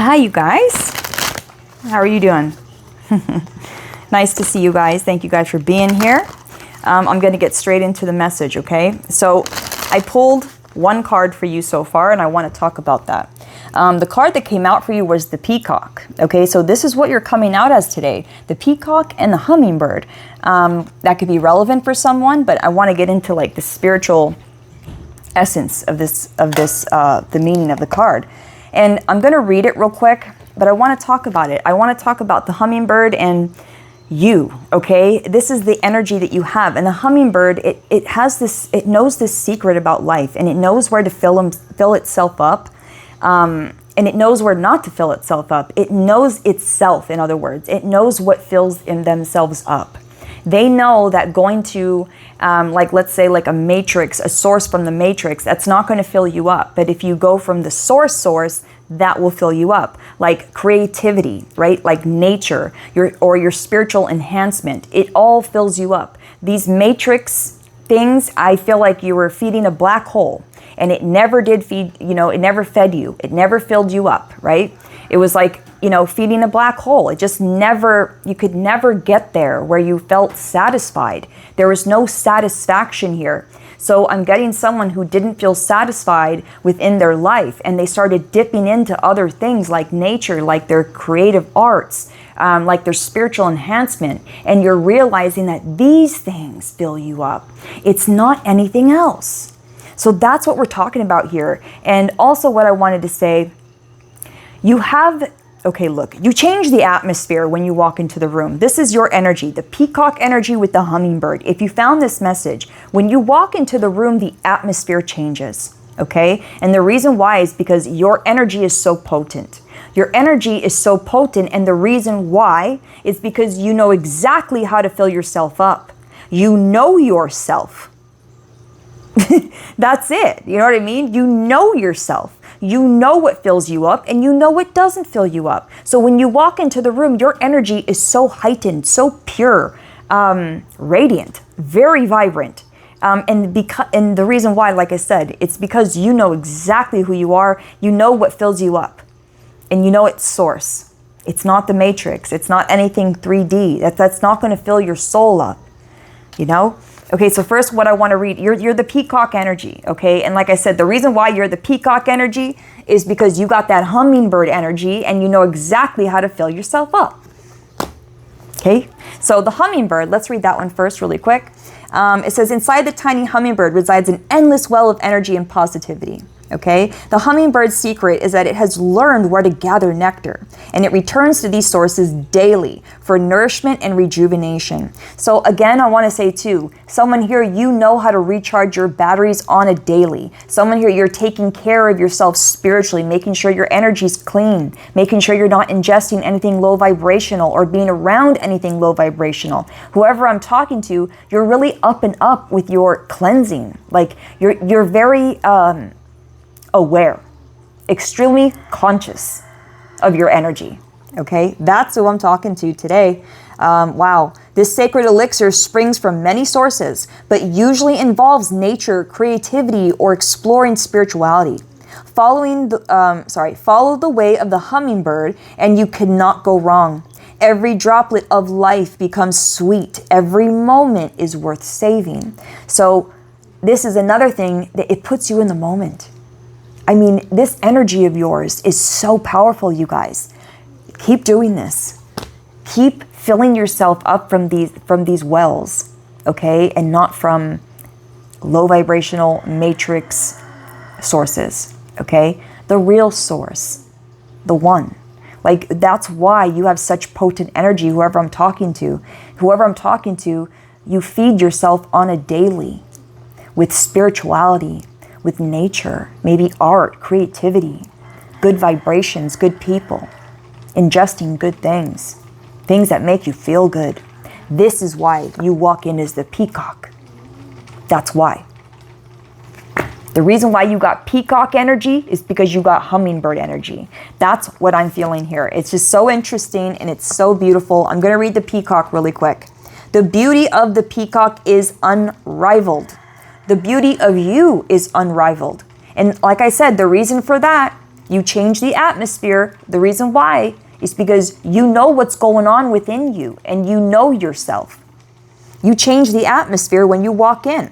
Hi, you guys. How are you doing? Nice to see you guys. Thank you guys for being here. I'm going to get straight into the message, okay? So I pulled one card for you so far, and I want to talk about that. The card that came out for you was the peacock, okay? So this is what you're coming out as today, the peacock and the hummingbird. That could be relevant for someone, but I want to get into like the spiritual essence of the meaning of the card. And I'm going to read it real quick, but I want to talk about it. I want to talk about the hummingbird and you, okay? This is the energy that you have. And the hummingbird, it knows this secret about life, and it knows where to fill itself up. And it knows where not to fill itself up. It knows itself, in other words. It knows what fills in themselves up. They know that going to, like, let's say like a matrix, a source from the matrix, that's not going to fill you up. But if you go from the source, that will fill you up. Like creativity, right? Like nature, your spiritual enhancement. It all fills you up. These matrix things, I feel like you were feeding a black hole. And it never did feed, it never fed you. It never filled you up, right? It was like, feeding a black hole. It just you could never get there where you felt satisfied. There was no satisfaction here. So I'm getting someone who didn't feel satisfied within their life, and they started dipping into other things like nature, like their creative arts, like their spiritual enhancement. And you're realizing that these things fill you up. It's not anything else. So that's what we're talking about here. And also what I wanted to say, you change the atmosphere when you walk into the room. This is your energy, the peacock energy with the hummingbird. If you found this message, when you walk into the room, the atmosphere changes, okay? And the reason why is because your energy is so potent. Your energy is so potent, and the reason why is because you know exactly how to fill yourself up. You know yourself. That's it. You know what I mean? You know yourself. You know what fills you up, and you know what doesn't fill you up. So when you walk into the room, your energy is so heightened, so pure, radiant, very vibrant. And the reason why, like I said, it's because you know exactly who you are. You know what fills you up, and you know its source. It's not the matrix. It's not anything 3D. That's not going to fill your soul up. Okay, so first what I want to read, you're the peacock energy, okay? And like I said, the reason why you're the peacock energy is because you got that hummingbird energy, and you know exactly how to fill yourself up. Okay, so the hummingbird, let's read that one first really quick. It says, inside the tiny hummingbird resides an endless well of energy and positivity. Okay, the hummingbird's secret is that it has learned where to gather nectar, and it returns to these sources daily for nourishment and rejuvenation. So again, I want to say too, someone here, you know how to recharge your batteries on a daily. Someone here, you're taking care of yourself spiritually, making sure your energy's clean, making sure you're not ingesting anything low vibrational or being around anything low vibrational. Whoever I'm talking to, you're really up and up with your cleansing. Like you're very aware, extremely conscious of your energy. Okay, that's who I'm talking to today. Wow, this sacred elixir springs from many sources, but usually involves nature, creativity, or exploring spirituality. Follow the way of the hummingbird, and you cannot go wrong. Every droplet of life becomes sweet. Every moment is worth saving. So this is another thing that it puts you in the moment. I mean, this energy of yours is so powerful, you guys. Keep doing this. Keep filling yourself up from these wells, okay? And not from low vibrational matrix sources, okay? The real source, the one. Like, that's why you have such potent energy, whoever I'm talking to. Whoever I'm talking to, you feed yourself on a daily with spirituality, with nature, maybe art, creativity, good vibrations, good people, ingesting good things that make you feel good. This is why you walk in as the peacock. That's why. The reason why you got peacock energy is because you got hummingbird energy. That's what I'm feeling here. It's just so interesting, and it's so beautiful. I'm going to read the peacock really quick. The beauty of the peacock is unrivaled. The beauty of you is unrivaled. And like I said, the reason for that You change the atmosphere. The reason why is because you know what's going on within you and you know yourself. You change the atmosphere when you walk in.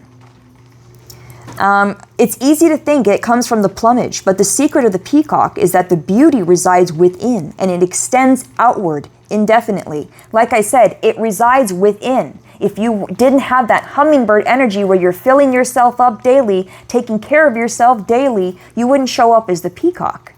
It's easy to think it comes from the plumage, but the secret of the peacock is that the beauty resides within and it extends outward indefinitely. Like I said, it resides within. If you didn't have that hummingbird energy where you're filling yourself up daily, taking care of yourself daily, you wouldn't show up as the peacock.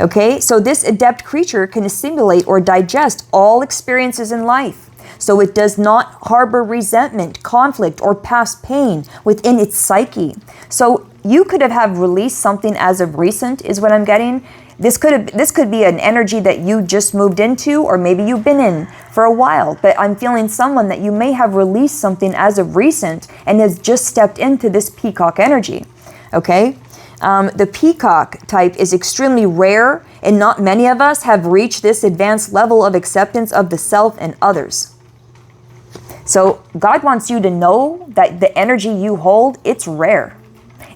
Okay, so this adept creature can assimilate or digest all experiences in life. So it does not harbor resentment, conflict, or past pain within its psyche. So you could have released something as of recent, is what I'm getting. This could be an energy that you just moved into, or maybe you've been in for a while. But I'm feeling someone that you may have released something as of recent and has just stepped into this peacock energy. Okay? The peacock type is extremely rare, and not many of us have reached this advanced level of acceptance of the self and others. So God wants you to know that the energy you hold, it's rare.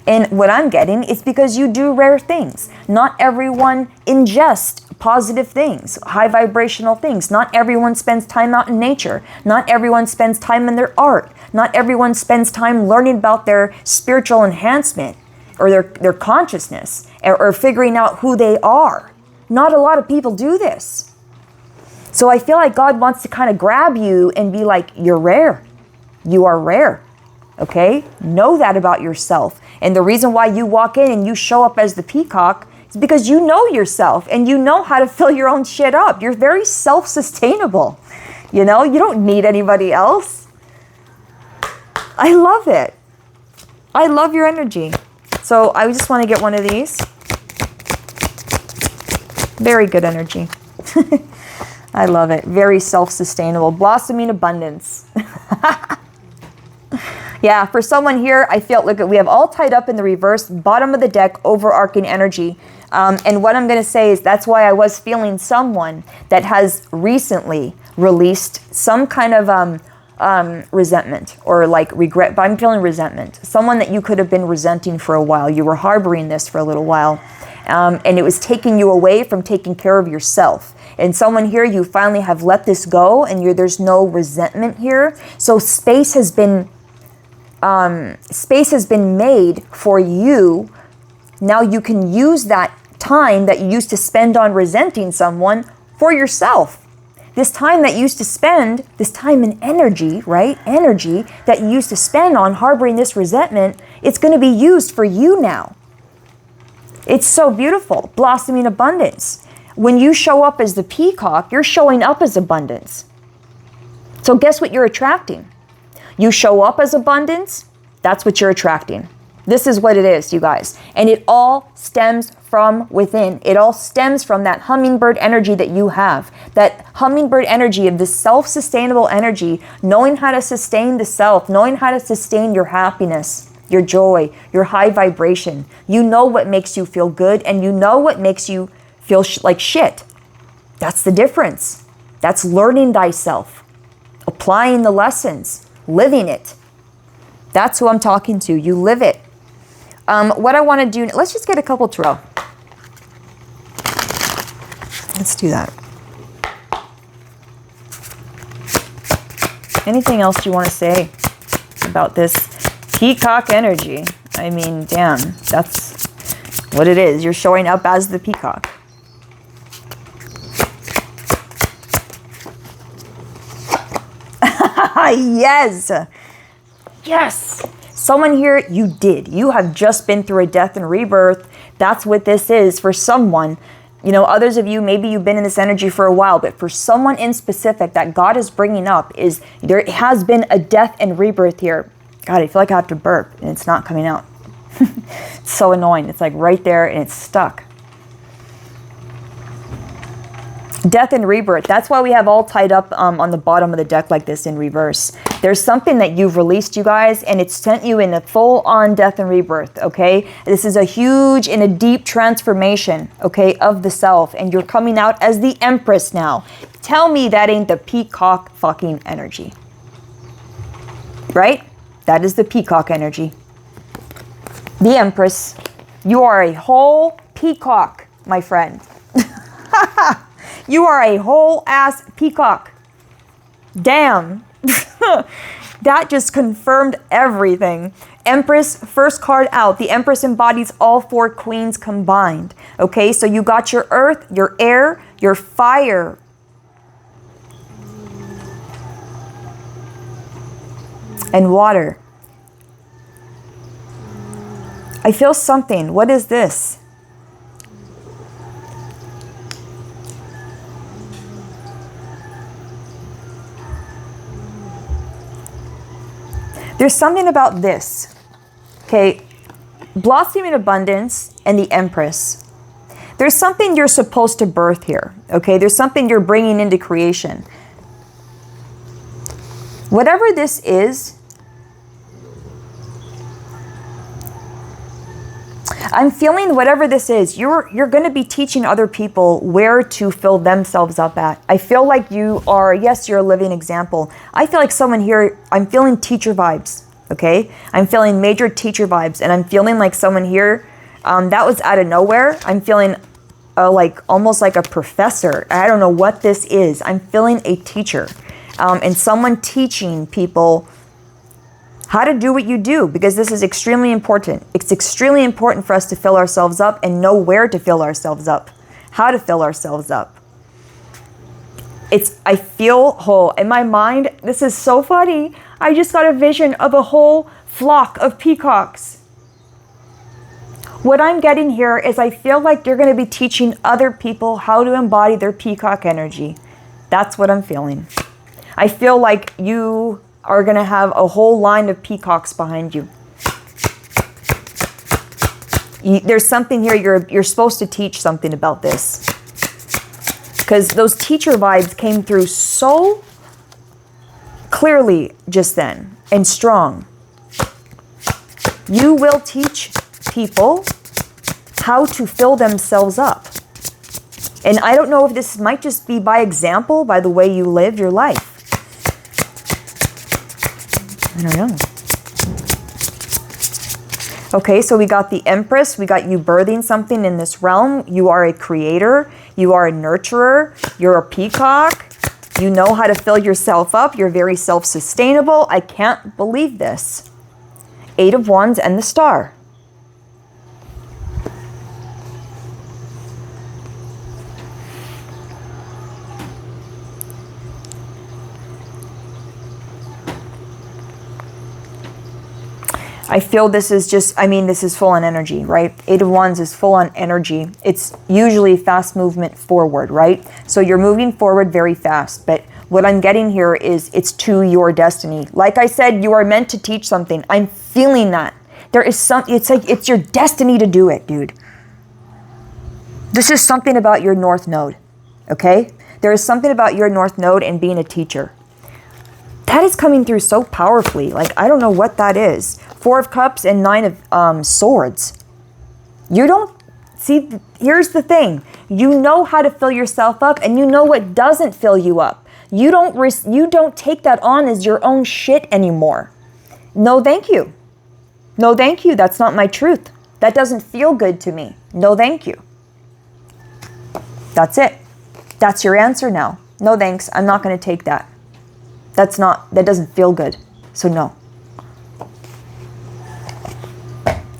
And what I'm getting is because you do rare things. Not everyone ingests positive things, high vibrational things. Not everyone spends time out in nature. Not everyone spends time in their art. Not everyone spends time learning about their spiritual enhancement or their consciousness or figuring out who they are. Not a lot of people do this. So I feel like God wants to kind of grab you and be like, you're rare. You are rare. Okay? Know that about yourself. And the reason why you walk in and you show up as the peacock is because you know yourself and you know how to fill your own shit up. You're very self-sustainable. You know, you don't need anybody else. I love it. I love your energy. So I just want to get one of these. Very good energy. I love it. Very self-sustainable. Blossoming abundance. Yeah, for someone here, I feel, look, we have all tied up in the reverse, bottom of the deck, overarching energy. And what I'm going to say is that's why I was feeling someone that has recently released some kind of resentment or like regret, but I'm feeling resentment. Someone that you could have been resenting for a while. You were harboring this for a little while. And it was taking you away from taking care of yourself. And someone here, you finally have let this go and there's no resentment here. So space has been made for you. Now you can use that time that you used to spend on resenting someone for yourself. This time that you used to spend, this time and energy, right? Energy that you used to spend on harboring this resentment, it's going to be used for you now. It's so beautiful. Blossoming abundance. When you show up as the peacock, you're showing up as abundance. So guess what you're attracting? You show up as abundance, that's what you're attracting. This is what it is, you guys. And it all stems from within. It all stems from that hummingbird energy that you have. That hummingbird energy of this self-sustainable energy, knowing how to sustain the self, knowing how to sustain your happiness, your joy, your high vibration. You know what makes you feel good and you know what makes you feel like shit. That's the difference. That's learning thyself, applying the lessons, living it. That's who I'm talking to. You live it. What I want to do, let's just get a couple tarot. Let's do that. Anything else you want to say about this peacock energy? I mean, damn, that's what it is. You're showing up as the peacock. Yes. Yes. Someone here, you have just been through a death and rebirth. That's what this is for someone. You know, others of you, maybe you've been in this energy for a while, but for someone in specific that God is bringing up is there has been a death and rebirth here. God, I feel like I have to burp and it's not coming out. It's so annoying. It's like right there and it's stuck. Death and rebirth. That's why we have all tied up on the bottom of the deck like this in reverse. There's something that you've released, you guys, and it's sent you in a full-on death and rebirth, okay? This is a huge and a deep transformation, okay, of the self, and you're coming out as the Empress now. Tell me that ain't the peacock fucking energy. Right? That is the peacock energy. The Empress. You are a whole peacock, my friend. You are a whole ass peacock. Damn. That just confirmed everything. Empress, first card out. The Empress embodies all 4 queens combined. Okay, so you got your earth, your air, your fire. And water. I feel something. What is this? There's something about this. Okay, blossoming abundance and the Empress. There's something you're supposed to birth here. Okay, there's something you're bringing into creation. Whatever this is, I'm feeling whatever this is, you're going to be teaching other people where to fill themselves up at. I feel like you are, yes, you're a living example. I feel like someone here, I'm feeling teacher vibes, okay? I'm feeling major teacher vibes, and I'm feeling like someone here, that was out of nowhere. I'm feeling like almost like a professor. I don't know what this is. I'm feeling a teacher, and someone teaching people how to do what you do, because this is extremely important. It's extremely important for us to fill ourselves up and know where to fill ourselves up, how to fill ourselves up. I feel whole. In my mind, this is so funny. I just got a vision of a whole flock of peacocks. What I'm getting here is I feel like you're going to be teaching other people how to embody their peacock energy. That's what I'm feeling. I feel like you are going to have a whole line of peacocks behind you. There's something here, you're supposed to teach something about this. Because those teacher vibes came through so clearly just then, and strong. You will teach people how to fill themselves up. And I don't know if this might just be by example, by the way you live your life. I don't know. Okay, so we got the Empress. We got you birthing something in this realm. You are a creator. You are a nurturer. You're a peacock. You know how to fill yourself up. You're very self-sustainable. I can't believe this. 8 of Wands and the Star. I feel this is just, this is full on energy, right? 8 of Wands is full on energy. It's usually fast movement forward, right? So you're moving forward very fast. But what I'm getting here is it's to your destiny. Like I said, you are meant to teach something. I'm feeling that. There is it's like it's your destiny to do it, dude. This is something about your North Node, okay? There is something about your North Node and being a teacher. That is coming through so powerfully. Like, I don't know what that is. 4 of Cups and 9 of Swords. You don't see, here's the thing. You know how to fill yourself up, and you know what doesn't fill you up. You don't take that on as your own shit anymore. No, thank you. No, thank you. That's not my truth. That doesn't feel good to me. No, thank you. That's it. That's your answer now. No, thanks. I'm not going to take that. That doesn't feel good. So no.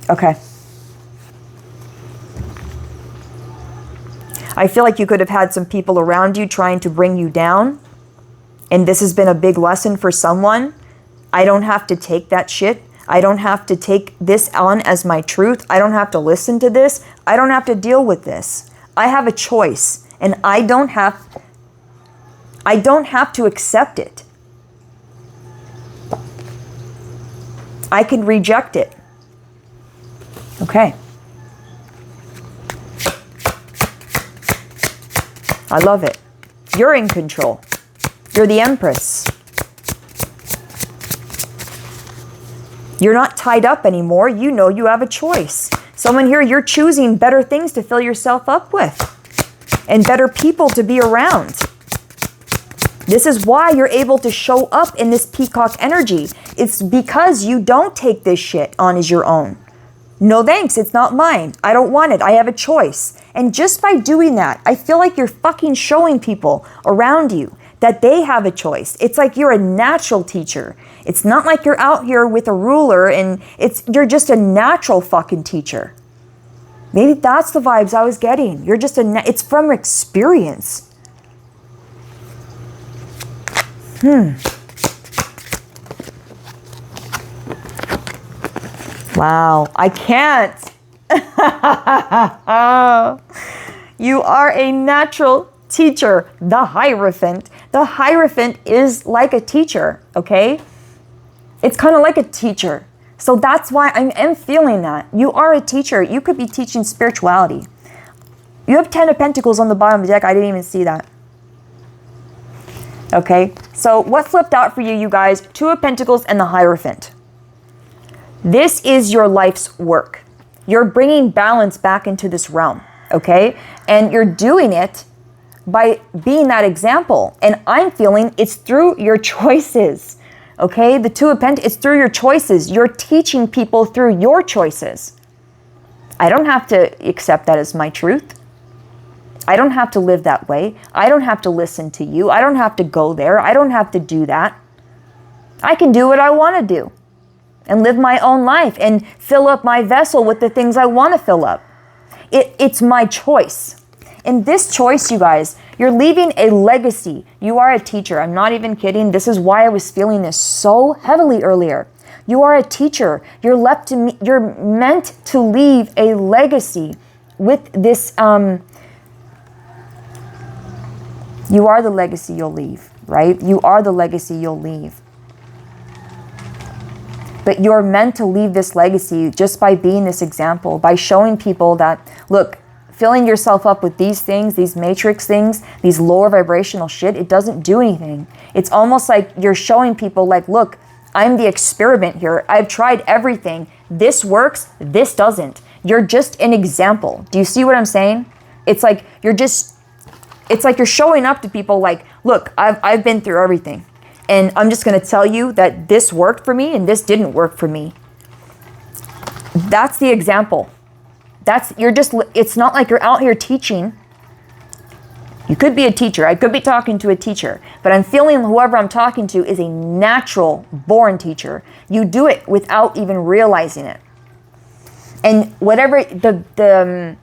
Okay. I feel like you could have had some people around you trying to bring you down. And this has been a big lesson for someone. I don't have to take that shit. I don't have to take this on as my truth. I don't have to listen to this. I don't have to deal with this. I have a choice, and I don't have to accept it. I can reject it. Okay. I love it. You're in control. You're the Empress. You're not tied up anymore. You know you have a choice. Someone here, you're choosing better things to fill yourself up with and better people to be around. This is why you're able to show up in this peacock energy. It's because you don't take this shit on as your own. No thanks, it's not mine. I don't want it. I have a choice. And just by doing that, I feel like you're fucking showing people around you that they have a choice. It's like you're a natural teacher. It's not like you're out here with a ruler and you're just a natural fucking teacher. Maybe that's the vibes I was getting. You're just it's from experience. Wow, I can't. You are a natural teacher, the Hierophant. The Hierophant is like a teacher, okay? It's kind of like a teacher. So that's why I am feeling that. You are a teacher. You could be teaching spirituality. You have 10 of Pentacles on the bottom of the deck. I didn't even see that. Okay, so what flipped out for you, you guys? 2 of Pentacles and the Hierophant. This is your life's work. You're bringing balance back into this realm, okay? And you're doing it by being that example. And I'm feeling it's through your choices, okay? The 2 of Pentacles, it's through your choices. You're teaching people through your choices. I don't have to accept that as my truth. I don't have to live that way. I don't have to listen to you. I don't have to go there. I don't have to do that. I can do what I want to do and live my own life and fill up my vessel with the things I want to fill up. It's my choice. In this choice, you guys, you're leaving a legacy. You are a teacher. I'm not even kidding. This is why I was feeling this so heavily earlier. You are a teacher. You're meant to leave a legacy with this. You are the legacy you'll leave, right? You are the legacy you'll leave. But you're meant to leave this legacy just by being this example, by showing people that, look, filling yourself up with these things, these matrix things, these lower vibrational shit, it doesn't do anything. It's almost like you're showing people like, look, I'm the experiment here. I've tried everything. This works, this doesn't. You're just an example. Do you see what I'm saying? It's like you're showing up to people like, look, I've been through everything. And I'm just going to tell you that this worked for me and this didn't work for me. That's the example. It's not like you're out here teaching. You could be a teacher. I could be talking to a teacher, but I'm feeling whoever I'm talking to is a natural born teacher. You do it without even realizing it. And whatever the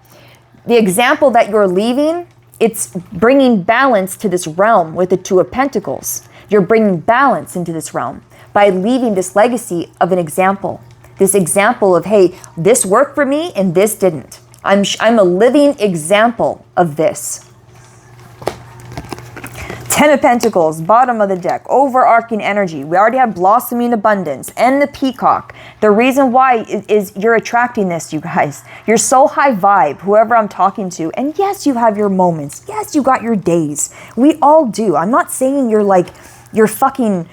example that you're leaving, it's bringing balance to this realm with the 2 of Pentacles. You're bringing balance into this realm by leaving this legacy of an example. This example of, hey, this worked for me and this didn't. I'm a living example of this. 10 of Pentacles, bottom of the deck, overarching energy. We already have blossoming abundance and the peacock. The reason why is you're attracting this, you guys. You're so high vibe, whoever I'm talking to. And yes, you have your moments. Yes, you got your days. We all do. I'm not saying you're fucking,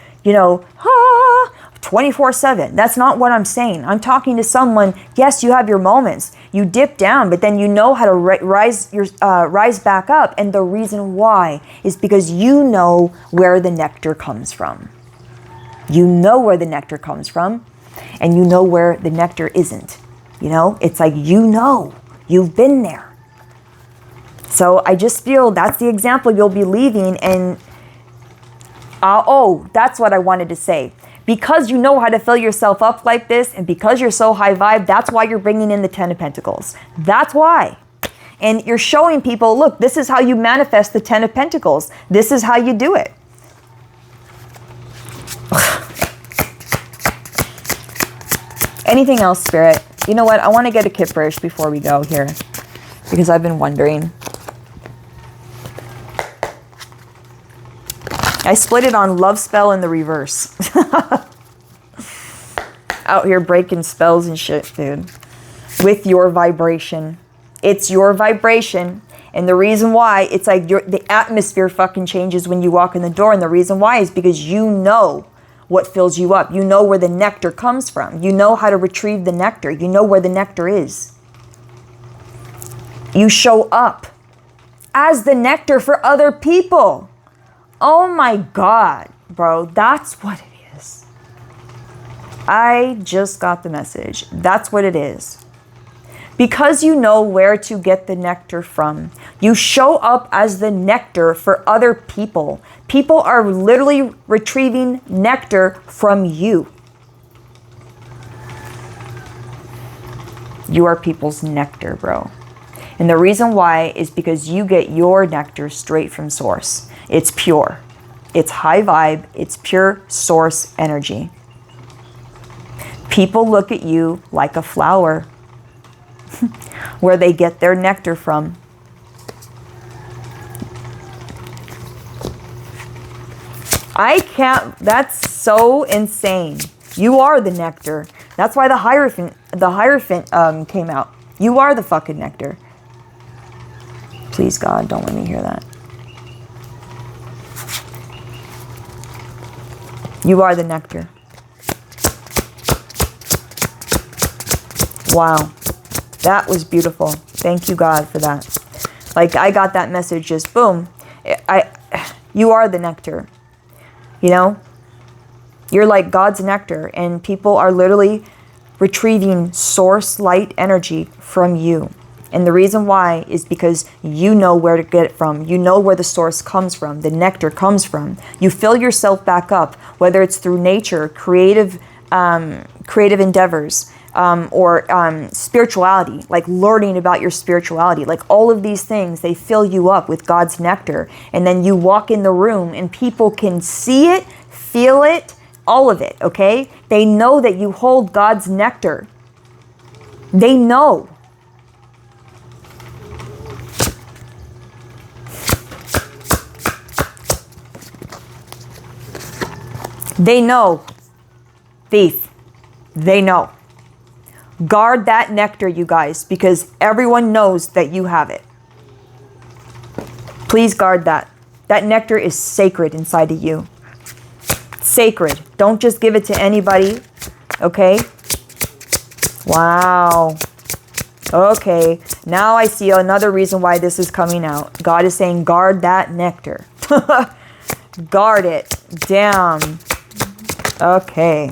24/7. That's not what I'm saying. I'm talking to someone, yes, you have your moments. You dip down, but then you know how to rise back up. And the reason why is because you know where the nectar comes from. You know where the nectar comes from, and you know where the nectar isn't. It's like, you've been there. So I just feel that's the example you'll be leaving. And that's what I wanted to say. Because you know how to fill yourself up like this, and because you're so high vibe, that's why you're bringing in the 10 of Pentacles. That's why. And you're showing people, look, this is how you manifest the 10 of Pentacles. This is how you do it. Anything else, Spirit? You know what? I want to get a Kipperish before we go here, because I've been wondering. I split it on love spell in the reverse. Out here breaking spells and shit, dude. With your vibration. It's your vibration. And the reason why, it's like the atmosphere fucking changes when you walk in the door. And the reason why is because you know what fills you up. You know where the nectar comes from. You know how to retrieve the nectar. You know where the nectar is. You show up as the nectar for other people. Oh my God, bro, that's what it is. I just got the message. That's what it is. Because you know where to get the nectar from. You show up as the nectar for other people. People are literally retrieving nectar from you. You are people's nectar, bro. And the reason why is because you get your nectar straight from source. It's pure. It's high vibe. It's pure source energy. People look at you like a flower. Where they get their nectar from. I can't, that's so insane. You are the nectar. That's why the Hierophant came out. You are the fucking nectar. Please, God, don't let me hear that. You are the nectar. Wow. That was beautiful. Thank you, God, for that. Like, I got that message just boom. You are the nectar. You know? You're like God's nectar, and people are literally retrieving source light energy from you. And the reason why is because you know where to get it from. You know where the source comes from, the nectar comes from. You fill yourself back up, whether it's through nature, creative endeavors, or spirituality, like learning about your spirituality. Like all of these things, they fill you up with God's nectar. And then you walk in the room and people can see it, feel it, all of it, okay? They know that you hold God's nectar. They know. They know. Thief. They know. Guard that nectar, you guys, because everyone knows that you have it. Please guard that. That nectar is sacred inside of you. Sacred. Don't just give it to anybody, okay? Wow. Okay, now I see another reason why this is coming out. God is saying, guard that nectar. Guard it. Damn. Okay.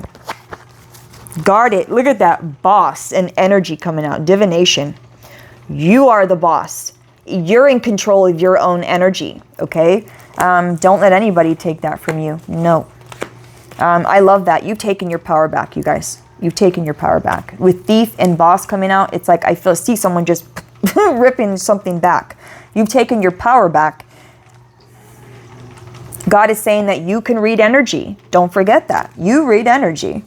Guard it. Look at that boss and energy coming out. Divination. You are the boss. You're in control of your own energy, okay? Don't let anybody take that from you. No. I love that. You've taken your power back, you guys. You've taken your power back. With thief and boss coming out, it's like I see someone just ripping something back. You've taken your power back. God is saying that you can read energy. Don't forget that. You read energy.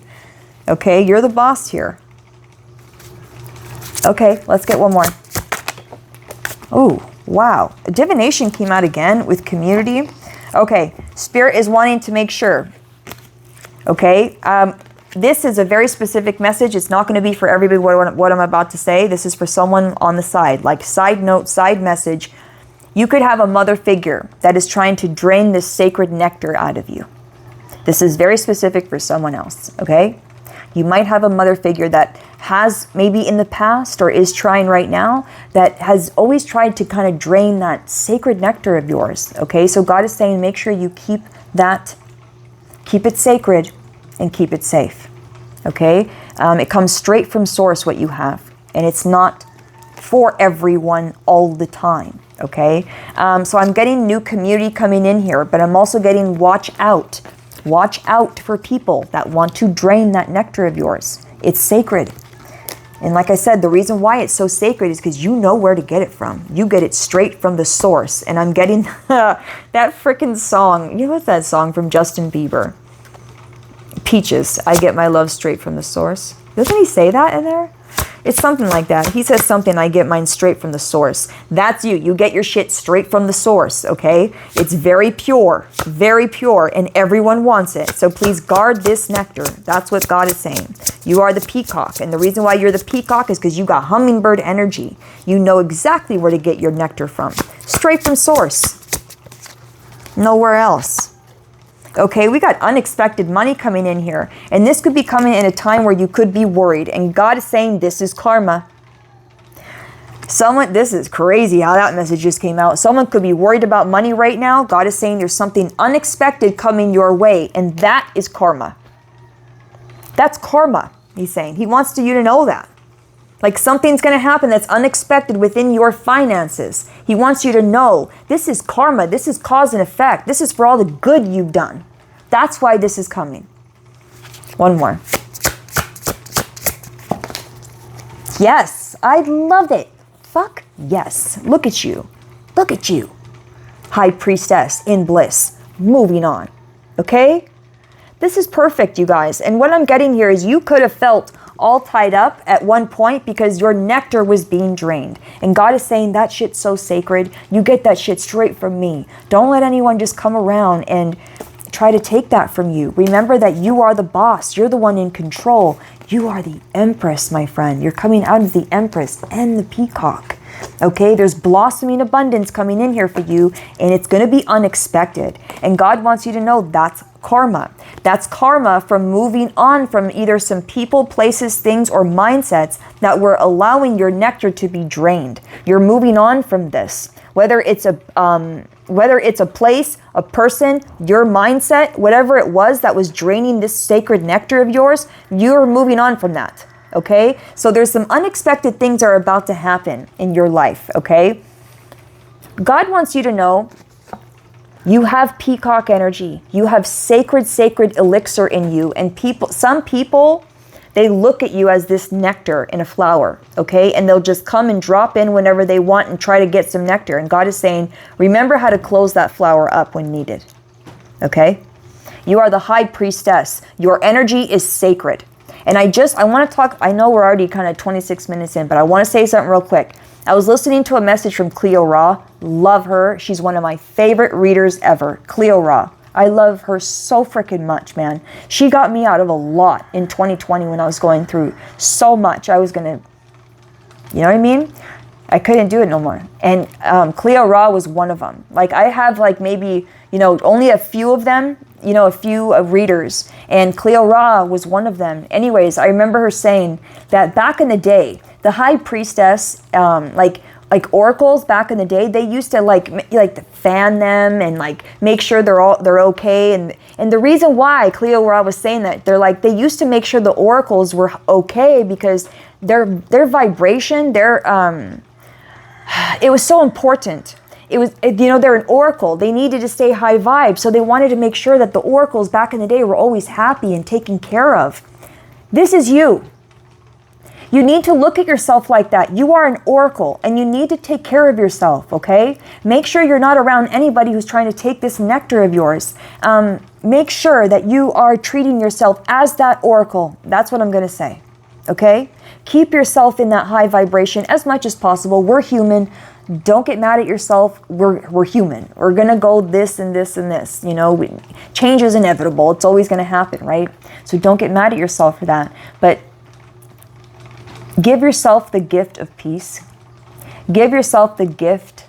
Okay, you're the boss here. Okay, let's get one more. Oh, wow. Divination came out again with community. Okay, Spirit is wanting to make sure. Okay, this is a very specific message. It's not going to be for everybody what I'm about to say. This is for someone on the side. Like side note, side message. You could have a mother figure that is trying to drain this sacred nectar out of you. This is very specific for someone else, okay? You might have a mother figure that has maybe in the past or is trying right now that has always tried to kind of drain that sacred nectar of yours, okay? So God is saying make sure you keep it sacred and keep it safe, okay? It comes straight from source what you have, and it's not for everyone all the time, okay? So I'm getting new community coming in here, but I'm also getting watch out. Watch out for people that want to drain that nectar of yours. It's sacred. And like I said, the reason why it's so sacred is because you know where to get it from. You get it straight from the source. And I'm getting that freaking song. You know what's that song from Justin Bieber? Peaches. I get my love straight from the source. Doesn't he say that in there? It's something like that. He says something, I get mine straight from the source. That's you. You get your shit straight from the source, okay? It's very pure, and everyone wants it. So please guard this nectar. That's what God is saying. You are the peacock, and the reason why you're the peacock is because you got hummingbird energy. You know exactly where to get your nectar from. Straight from source. Nowhere else. Okay, we got unexpected money coming in here. And this could be coming in a time where you could be worried. And God is saying this is karma. This is crazy how that message just came out. Someone could be worried about money right now. God is saying there's something unexpected coming your way. And that is karma. That's karma, he's saying. He wants you to know that. Like something's going to happen that's unexpected within your finances. He wants you to know this is karma. This is cause and effect. This is for all the good you've done. That's why this is coming. One more. Yes, I love it. Fuck yes. Look at you. Look at you. High priestess in bliss. Moving on. Okay? This is perfect, you guys. And what I'm getting here is you could have felt all tied up at one point because your nectar was being drained. And God is saying that shit's so sacred. You get that shit straight from me. Don't let anyone just come around and try to take that from you. Remember that you are the boss. You're the one in control. You are the empress, my friend. You're coming out as the empress and the peacock. Okay, there's blossoming abundance coming in here for you, and it's going to be unexpected. And God wants you to know that's karma. That's karma from moving on from either some people, places, things, or mindsets that were allowing your nectar to be drained. You're moving on from this. Whether it's a place, a person, your mindset, whatever it was that was draining this sacred nectar of yours, you're moving on from that. Okay? So there's some unexpected things that are about to happen in your life. Okay? God wants you to know you have peacock energy. You have sacred elixir in you. And some people, they look at you as this nectar in a flower, okay? And they'll just come and drop in whenever they want and try to get some nectar. And God is saying, remember how to close that flower up when needed, okay? You are the high priestess. Your energy is sacred. And I want to talk, I know we're already kind of 26 minutes in, but I want to say something real quick. I was listening to a message from Cleo Ra. Love her. She's one of my favorite readers ever. Cleo Ra. I love her so freaking much, man. She got me out of a lot in 2020 when I was going through so much. I was going to, you know what I mean? I couldn't do it no more. And Cleo Ra was one of them. Like I have like maybe, only a few of them, a few readers. And Cleo Ra was one of them. Anyways, I remember her saying that back in the day, the high priestess, like oracles back in the day, they used to like fan them and like make sure they're okay. And the reason why Cleo Ra was saying that, they used to make sure the oracles were okay because their vibration, it was so important. It was, they're an oracle. They needed to stay high vibe. So they wanted to make sure that the oracles back in the day were always happy and taken care of. This is you. You need to look at yourself like that. You are an oracle and you need to take care of yourself, okay? Make sure you're not around anybody who's trying to take this nectar of yours. Make sure that you are treating yourself as that oracle. That's what I'm going to say, okay? Keep yourself in that high vibration as much as possible. We're human. Don't get mad at yourself. We're human. We're going to go this and this and this. Change is inevitable. It's always going to happen, right? So don't get mad at yourself for that. But give yourself the gift of peace. Give yourself the gift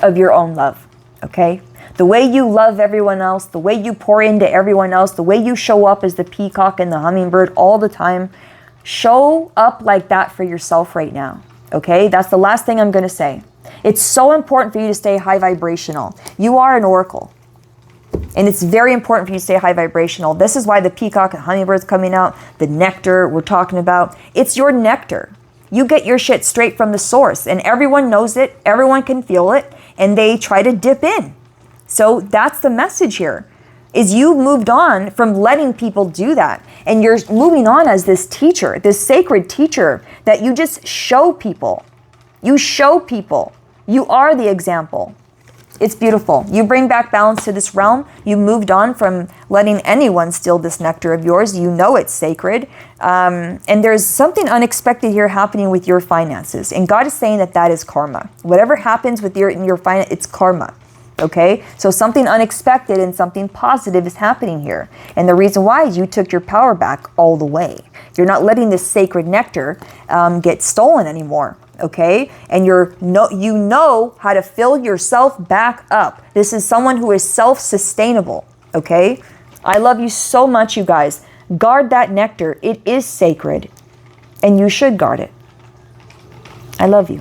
of your own love, okay? The way you love everyone else, the way you pour into everyone else, the way you show up as the peacock and the hummingbird all the time, show up like that for yourself right now, okay? That's the last thing I'm going to say. It's so important for you to stay high vibrational. You are an oracle. And it's very important for you to stay high vibrational. This is why the peacock and hummingbird's coming out, the nectar we're talking about. It's your nectar. You get your shit straight from the source and everyone knows it. Everyone can feel it and they try to dip in. So that's the message here, is you moved on from letting people do that. And you're moving on as this teacher, this sacred teacher that you just show people. You show people. You are the example. It's beautiful. You bring back balance to this realm. You moved on from letting anyone steal this nectar of yours. You know it's sacred. And there's something unexpected here happening with your finances. And God is saying that is karma. Whatever happens with your finance, it's karma. Okay? So something unexpected and something positive is happening here. And the reason why is you took your power back all the way. You're not letting this sacred nectar get stolen anymore. Okay? And you know how to fill yourself back up. This is someone who is self-sustainable. Okay? I love you so much, you guys. Guard that nectar. It is sacred. And you should guard it. I love you.